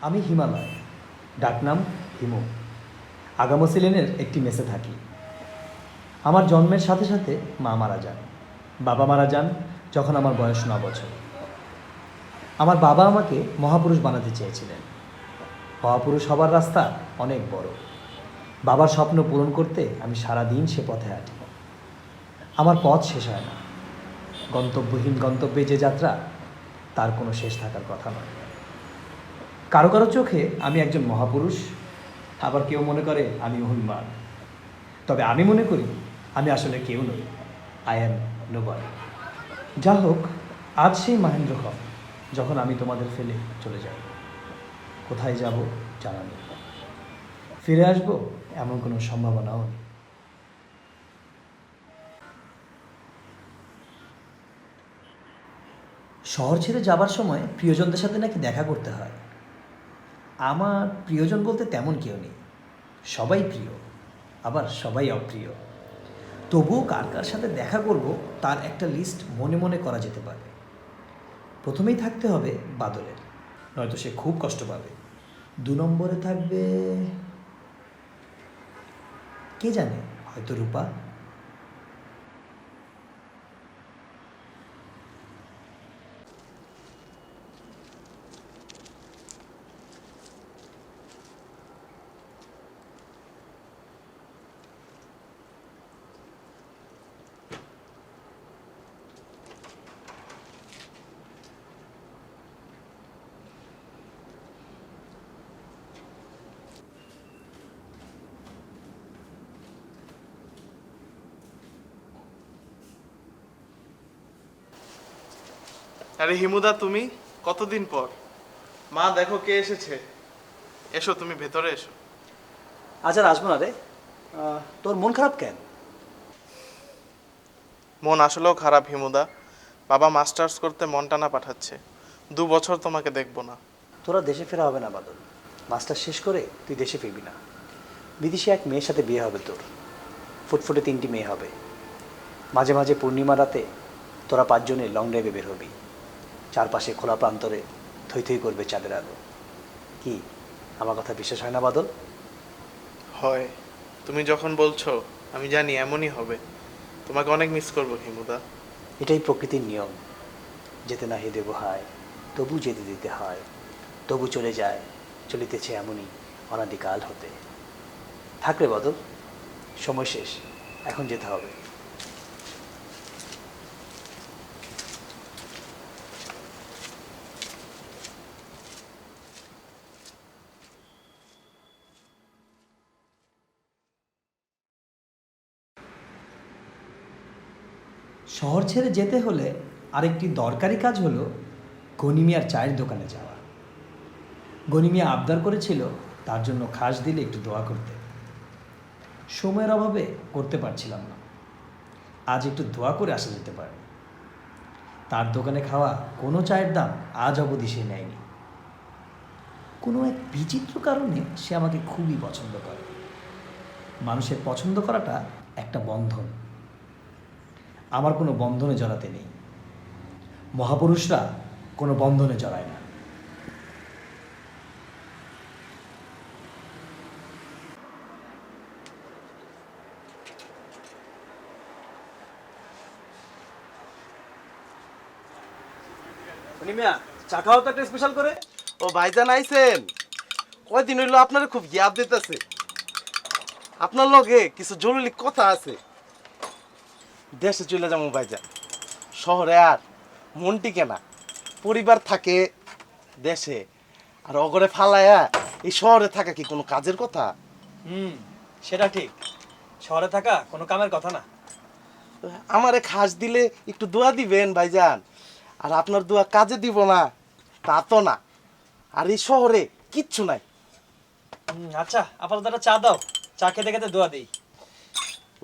আমি হিমালয়, ডাকনাম হিমু। আগামসি লেনের একটি মেসে থাকি। আমার জন্মের সাথে সাথে মা মারা যান। বাবা মারা যান যখন আমার বয়স 9 বছর। আমার বাবা আমাকে মহাপুরুষ বানাতে চেয়েছিলেন। মহাপুরুষ হবার রাস্তা অনেক বড়। বাবার স্বপ্ন পূরণ করতে আমি সারাদিন সে পথে হাঁটি। আমার পথ শেষ হয় না। গন্তব্যহীন গন্তব্যে যে যাত্রা, তার কোনো শেষ থাকার কথা নয়। কারো কারো চোখে আমি একজন মহাপুরুষ, আবার কেউ মনে করে আমি উন্মাদ। তবে আমি মনে করি আমি আসলে কেউ নই। I am nobody. যা হোক, আজ সেই মাহেন্দ্রক্ষণ যখন আমি তোমাদের ফেলে চলে যাব। কোথায় যাব জানা নেই। ফিরে আসবো এমন কোনো সম্ভাবনাও নেই। শহর ছেড়ে যাবার সময় প্রিয়জনদের সাথে নাকি দেখা করতে হয়। আমার প্রিয়জন বলতে তেমন কেউ নেই। সবাই প্রিয়, আবার সবাই অপ্রিয়। তবুও কার কার সাথে দেখা করব তার একটা লিস্ট মনে মনে করা যেতে পারে। প্রথমেই থাকতে হবে বাদলের, নয়তো সে খুব কষ্ট পাবে। 2 নম্বরে থাকবে কে জানে, হয়তো রূপা। আরে হিমুদা, তুমি কতদিন পর? মা দেখো কে এসেছে। এসো, তুমি ভেতরে এসো। আচ্ছা আসবো না রে। তোর মন খারাপ কেন? মন আসলেও খারাপ হিমুদা। বাবা মাস্টার্স করতে মন্টানা পাঠাচ্ছে। 2 বছর তোমাকে দেখবো না। তোরা দেশে ফেরা হবে না বাদল। মাস্টার শেষ করে তুই দেশে ফিরবি না। বিদেশি এক মেয়ের সাথে বিয়ে হবে তোর। ফুটফুটে 3টি মেয়ে হবে। মাঝে মাঝে পূর্ণিমা রাতে তোরা 5 জনে লং ড্রাইভে বের হবি। চারপাশে খোলা প্রান্তরে থই থই করবে চাঁদের আলো। কি আমার কথা বিশ্বাস হয় না বাদল? হয়, তুমি যখন বলছো আমি জানি এমনই হবে। তোমাকে অনেক মিস করবো হিমুদা। এটাই প্রকৃতির নিয়ম। যেতে না হে দেব হায়, তবু যেতে দিতে হয়। তবু চলে যায়, চলিতেছে এমনই অনাদিকাল হতে। থাকলে বদল, সময় শেষ, এখন যেতে হবে। শহর ছেড়ে যেতে হলে আরেকটি দরকারি কাজ হলো গনিমিয়ার চায়ের দোকানে যাওয়া। গনিমিয়া আবদার করেছিল তার জন্য খাস দিলে একটু দোয়া করতে। সময়ের অভাবে করতে পারছিলাম না। আজ একটু দোয়া করে আসা যেতে পারে। তার দোকানে খাওয়া কোনো চায়ের দাম আজ অবধি সে নেয়নি। কোনো এক বিচিত্র কারণে সে আমাকে খুবই পছন্দ করে। মানুষের পছন্দ করাটা একটা বন্ধন। আমার কোনো বন্ধনে জড়াতে নেই। মহাপুরুষরা কোনো বন্ধনে জড়ায় না। মিয়া, চা খাওয়া তো একটা স্পেশাল করে। ও ভাইজান আইছেন? কয়দিন হইলো আপনার খুব ইয়াদ দিতেছে। আপনার লগে কিছু জরুরি কথা আছে। দেশে চলে যাবো ভাইজান। শহরে আর মন টিকে না। পরিবার থাকে দেশে, আর অগরে ফালায়া এই শহরে থাকা কি কোনো কাজের কথা? সেটা ঠিক। শহরে থাকা কোনো কামের কথা না। আমারে খাস দিলে একটু দোয়া দিবেন ভাইজান। আর আপনার দোয়া কাজে দিব না তা তো না। আর এই শহরে কিচ্ছু নাই। আচ্ছা, আপাতত একটা চা দাও। চা খেতে খেতে দোয়া দিই।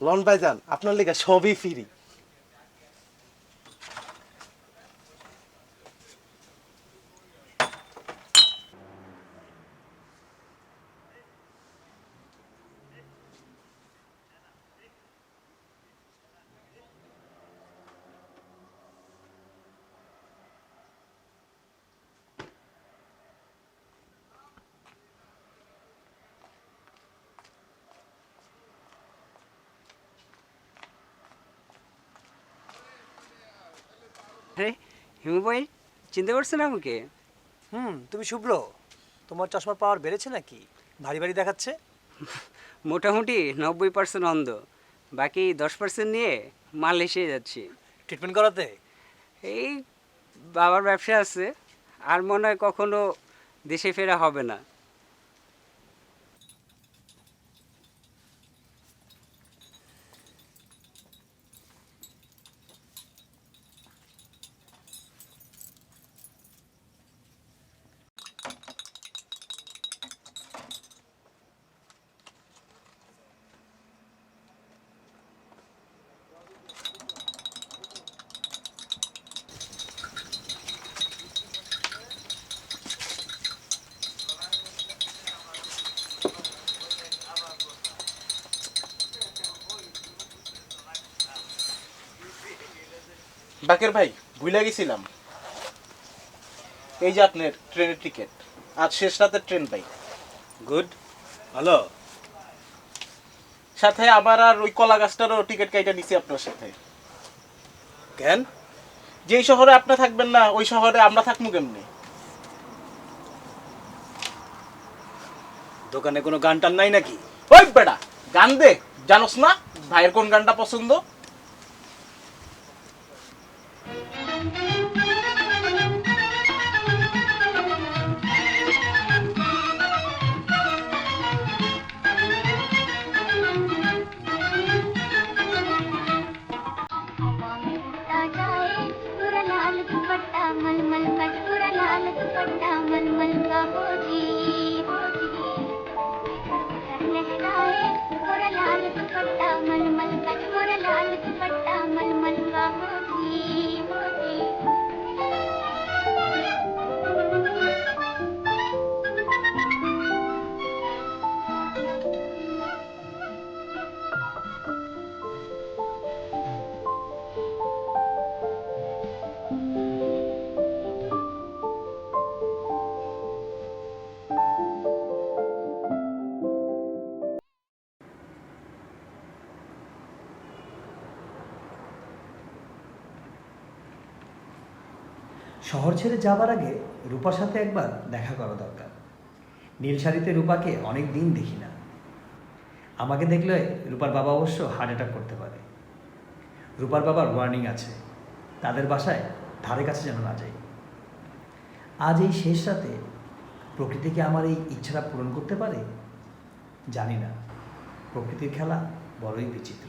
লন ভাইজান, আপনার লেগে সবই ফিরি। হিমু ভাই চিনতে পারছেন আমাকে? তুমি শুভ্র, তোমার চশমার পাওয়ার বেড়েছে নাকি? ভারী ভারী দেখাচ্ছে। মোটামুটি 90% অন্ধ, বাকি 10% নিয়ে মালয়েশিয়া যাচ্ছি। ট্রিটমেন্ট করাতে? এই বাবার ব্যবসা আছে, আর মনে হয় কখনো দেশে ফেরা হবে না। বাকের ভাই, ভুলে গেছিলাম, এই যে আপনার ট্রেনের টিকিট, আজ শেষ রাতের ট্রেন ভাই। গুড, ভালো। সাথে আবার আর ওই কলা গাছটারও টিকিট কাইটা নিছি আপনার সাথে। কেন? যেই শহরে আপনি থাকবেন না ওই শহরে আমরা থাকবো কেমনি? দোকানে কোনো গান টান নাই নাকি? ওই বেটা, গান দে, জানোস না ভাইয়ের কোন গানটা পছন্দ? दुपट्टा जाए पूरा लाल दुपट्टा मलमल का पूरा लाल दुपट्टा मलमल का हो जी लहराए पूरा लाल दुपट्टा मलमल का पूरा लाल दुपट्टा मलमल का हो जी শহর ছেড়ে যাবার আগে রূপার সাথে একবার দেখা করা দরকার। নীল শাড়িতে রূপাকে অনেক দিন দেখি না। আমাকে দেখলে রূপার বাবা অবশ্য হার্ট অ্যাটাক করতে পারে। রূপার বাবার ওয়ার্নিং আছে, তাদের বাসায় ধারে কাছে যেন না যাই। আজ এই শেষ রাতে প্রকৃতি কি আমার এই ইচ্ছাটা পূরণ করতে পারে? জানি না, প্রকৃতির খেলা বড়ই বিচিত্র।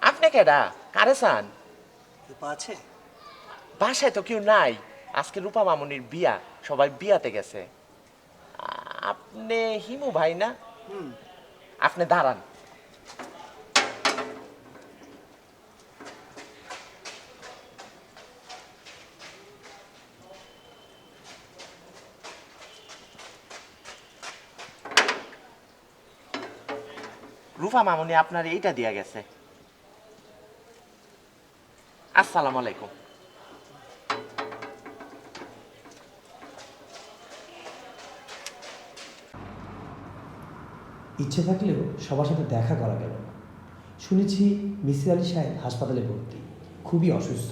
আপনি কেডা কারে চান? রূপা আছে? বাসায় তো কেউ নাই, আজকে রূপা মামুনির বিয়া, সবাই বিয়াতে গেছে। আপনি হিমু ভাই না? আপনি দাঁড়ান। রূপা মামুনি আপনার এইটা দিয়া গেছে। আসসালামু আলাইকুম। ইচ্ছে থাকলেও সবার সাথে দেখা করা গেল না। শুনেছি মিসির আলি সাহেব হাসপাতালে ভর্তি, খুবই অসুস্থ।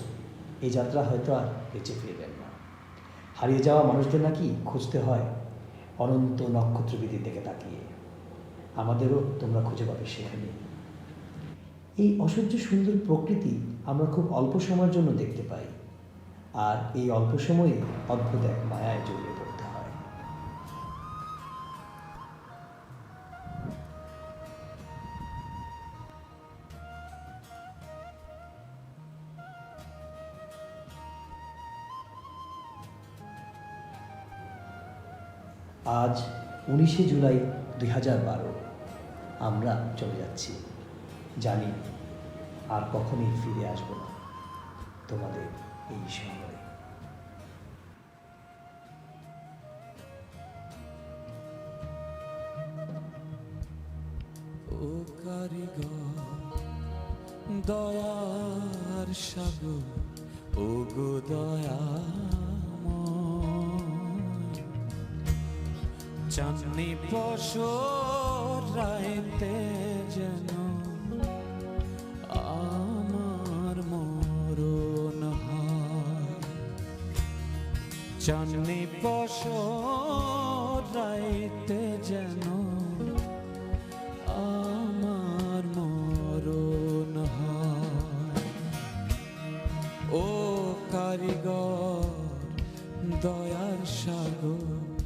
এই যাত্রা হয়তো আর বেঁচে ফিরবেন না। হারিয়ে যাওয়া মানুষদের নাকি খুঁজতে হয় অনন্ত নক্ষত্রবিধির দিকে তাকিয়ে। আমাদেরও তোমরা খুঁজে পাবে সেখানে। এই অসহ্য সুন্দর প্রকৃতি আমরা খুব অল্প সময়ের জন্য দেখতে পাই, আর এই অল্প সময়ে অদ্ভুত এক মায়ায় জড়িয়ে পড়তে হয়। আজ 19শে জুলাই 2012, আমরা চলে যাচ্ছি। জানি আর কখনোই ফিরে আসবো না। তোমাদের এই শহরে। ও কারিগর দয়ার সাগর, ও গো দয়াময়, চাঁদনি বছর রাইতে যেন আমার মরণ হয়, চাঁদনি বছর রাইতে যেন আমার মরণ হয়। ও কারিগর দয়ার সাগর,